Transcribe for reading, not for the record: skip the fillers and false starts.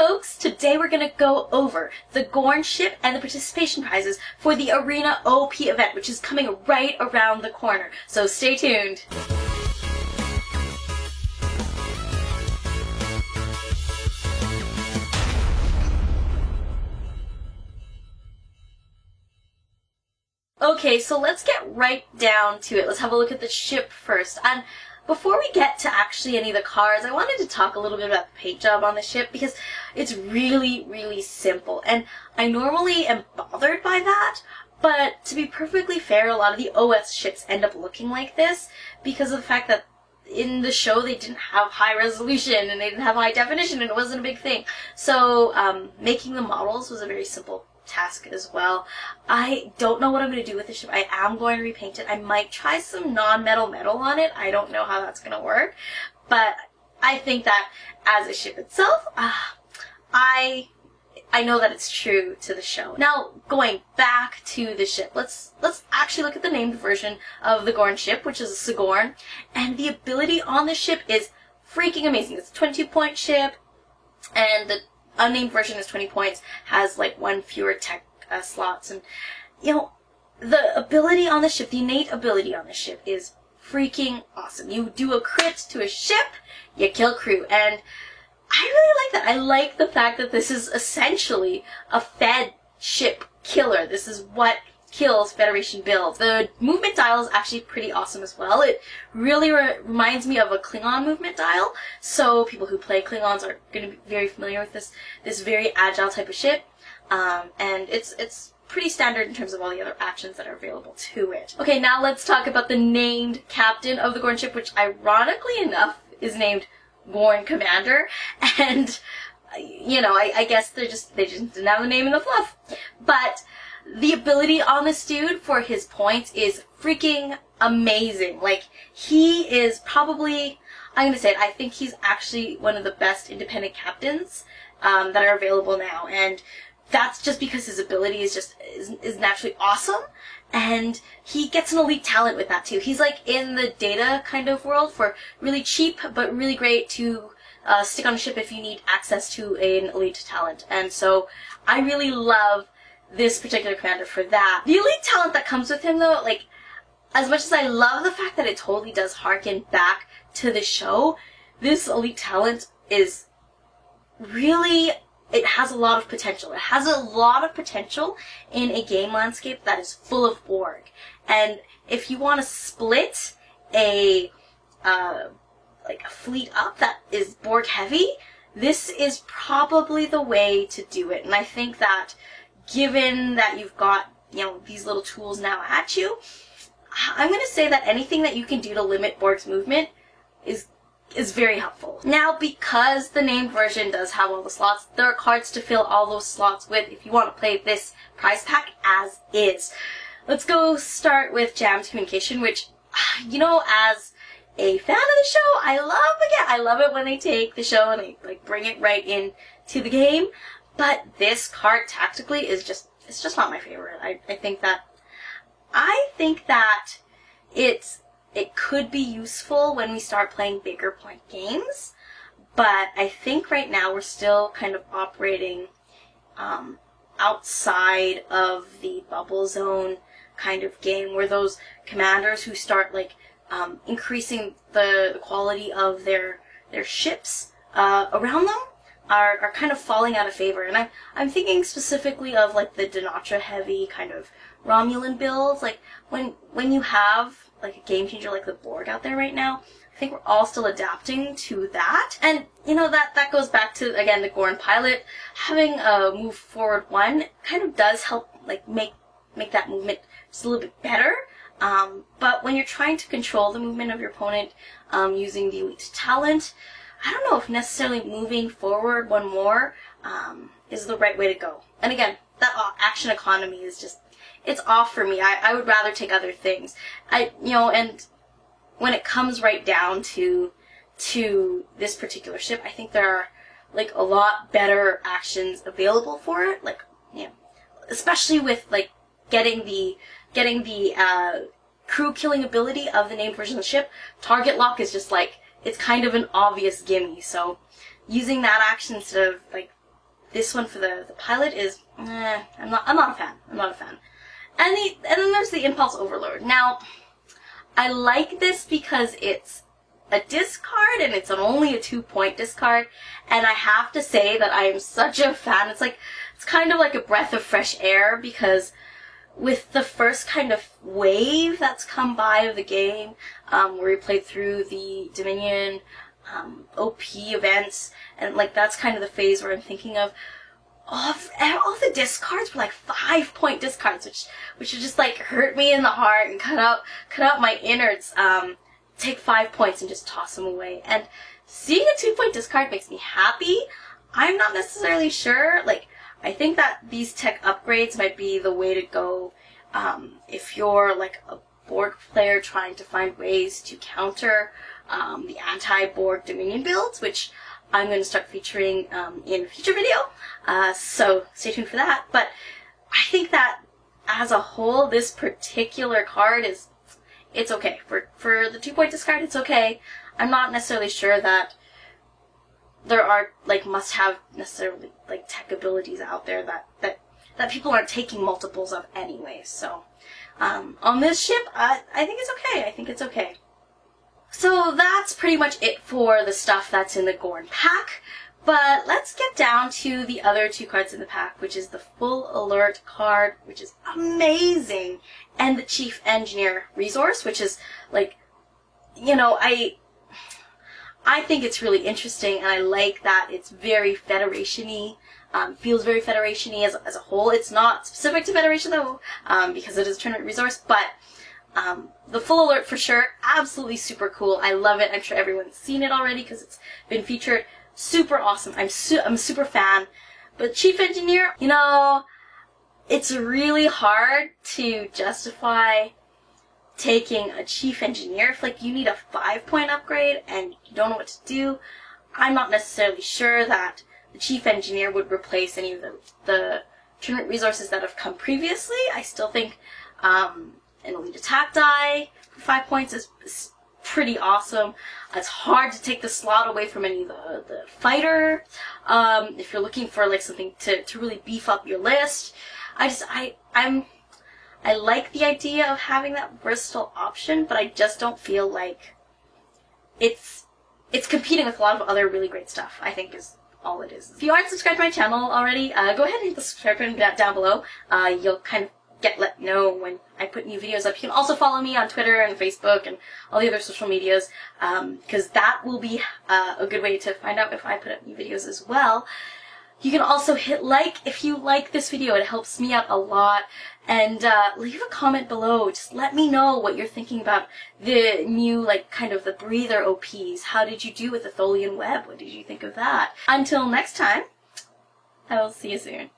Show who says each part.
Speaker 1: folks! Today we're going to go over the Gorn ship and the participation prizes for the Arena OP event, which is coming right around the corner. So stay tuned! Okay, so let's get right down to it. Let's have a look at the ship first. And before we get to actually any of the cards, I wanted to talk a little bit about the paint job on the ship because it's really, really simple. And I normally am bothered by that, but to be perfectly fair, a lot of the OS ships end up looking like this because of the fact that in the show they didn't have high resolution and they didn't have high definition and it wasn't a big thing. So making the models was a very simple task as well. I don't know what I'm going to do with the ship. I am going to repaint it. I might try some non-metal metal on it. I don't know how that's going to work, but I think that as a ship itself, I know that it's true to the show. Now, going back to the ship, let's actually look at the named version of the Gorn ship, which is a Sigorn, and the ability on the ship is freaking amazing. It's a 22-point ship, and the unnamed version is 20 points, has like one fewer tech slots, and you know, the ability on the ship, the innate ability on the ship is freaking awesome. You do a crit to a ship, you kill crew, and I really like that. I like the fact that this is essentially a Fed ship killer. This is what kills Federation builds. The movement dial is actually pretty awesome as well. It really reminds me of a Klingon movement dial, so people who play Klingons are going to be very familiar with this very agile type of ship, and it's pretty standard in terms of all the other actions that are available to it. Okay, now let's talk about the named captain of the Gorn ship, which ironically enough is named Gorn Commander, and you know, I guess they just didn't have the name in the fluff, but the ability on this dude for his points is freaking amazing. Like, he is probably, I'm going to say it, I think he's actually one of the best independent captains that are available now. And that's just because his ability is naturally awesome. And he gets an elite talent with that too. He's like in the data kind of world for really cheap, but really great to stick on a ship if you need access to an elite talent. And so I really love this particular commander for that. The elite talent that comes with him though, like, as much as I love the fact that it totally does harken back to the show, this elite talent is really, it has a lot of potential. It has a lot of potential in a game landscape that is full of Borg. And if you want to split a fleet up that is Borg heavy, this is probably the way to do it. And I think that given that you've got, you know, these little tools now at you, I'm going to say that anything that you can do to limit Borg's movement is very helpful. Now, because the named version does have all the slots, there are cards to fill all those slots with if you want to play this prize pack as is. Let's go start with Jammed Communication, which, you know, as a fan of the show, I love it when they take the show and they like bring it right in to the game. But this card tactically is it's just not my favorite. I think that it could be useful when we start playing bigger point games, but I think right now we're still kind of operating outside of the bubble zone kind of game where those commanders who start like increasing the quality of their ships around them are kind of falling out of favor. And I'm thinking specifically of like the Denatra heavy kind of Romulan builds. Like when you have like a game changer like the Borg out there right now, I think we're all still adapting to that. And you know, that goes back to, again, the Gorn pilot. Having a move forward one kind of does help like make that movement just a little bit better. But when you're trying to control the movement of your opponent using the elite talent, I don't know if necessarily moving forward one more is the right way to go. And again, that action economy is just, it's off for me. I would rather take other things. And when it comes right down to this particular ship, I think there are like a lot better actions available for it. Like, you know, especially with like getting the crew killing ability of the named version of the ship. Target lock is just like, it's kind of an obvious gimme. So using that action instead of like this one for the pilot is, I'm not a fan. I'm not a fan. And then there's the Impulse Overlord. Now, I like this because it's a discard and it's only a 2-point discard, and I have to say that I am such a fan. It's kind of like a breath of fresh air, because with the first kind of wave that's come by of the game, where we played through the Dominion OP events, and like that's kind of the phase where I'm thinking of all the discards were like 5-point discards, which just like hurt me in the heart and cut out my innards. Take 5 points and just toss them away. And seeing a 2-point discard makes me happy. I'm not necessarily sure. Like, I think that these tech upgrades might be the way to go if you're like a Borg player trying to find ways to counter the anti-Borg Dominion builds, which I'm going to start featuring in a future video. So stay tuned for that. But I think that as a whole, this particular card it's okay. For the 2-point discard, it's okay. I'm not necessarily sure that there are like must-have necessarily like tech abilities out there that people aren't taking multiples of anyway. So on this ship, I think it's okay. I think it's okay. So that's pretty much it for the stuff that's in the Gorn pack. But let's get down to the other 2 cards in the pack, which is the Full Alert card, which is amazing, and the Chief Engineer resource, which is like, you know, I think it's really interesting, and I like that it's very Federation-y, feels very Federation-y as a whole. It's not specific to Federation though, because it is a tournament resource, but the Full Alert for sure, absolutely super cool. I love it. I'm sure everyone's seen it already because it's been featured. Super awesome. I'm a super fan. But Chief Engineer, you know, it's really hard to justify taking a Chief Engineer if like you need a 5-point upgrade and you don't know what to do. I'm not necessarily sure that the Chief Engineer would replace any of the tournament resources that have come previously. I still think an Elite Attack die for 5 points is pretty awesome. It's hard to take the slot away from any of the fighter. If you're looking for like something to really beef up your list, I like the idea of having that versatile option, but I just don't feel like it's competing with a lot of other really great stuff, I think is all it is. If you aren't subscribed to my channel already, go ahead and hit the subscribe button down below. You'll kind of let know when I put new videos up. You can also follow me on Twitter and Facebook and all the other social medias, because that will be a good way to find out if I put up new videos as well. You can also hit like if you like this video. It helps me out a lot. And leave a comment below. Just let me know what you're thinking about the new, like, kind of the breather OPs. How did you do with the Tholian Web? What did you think of that? Until next time, I will see you soon.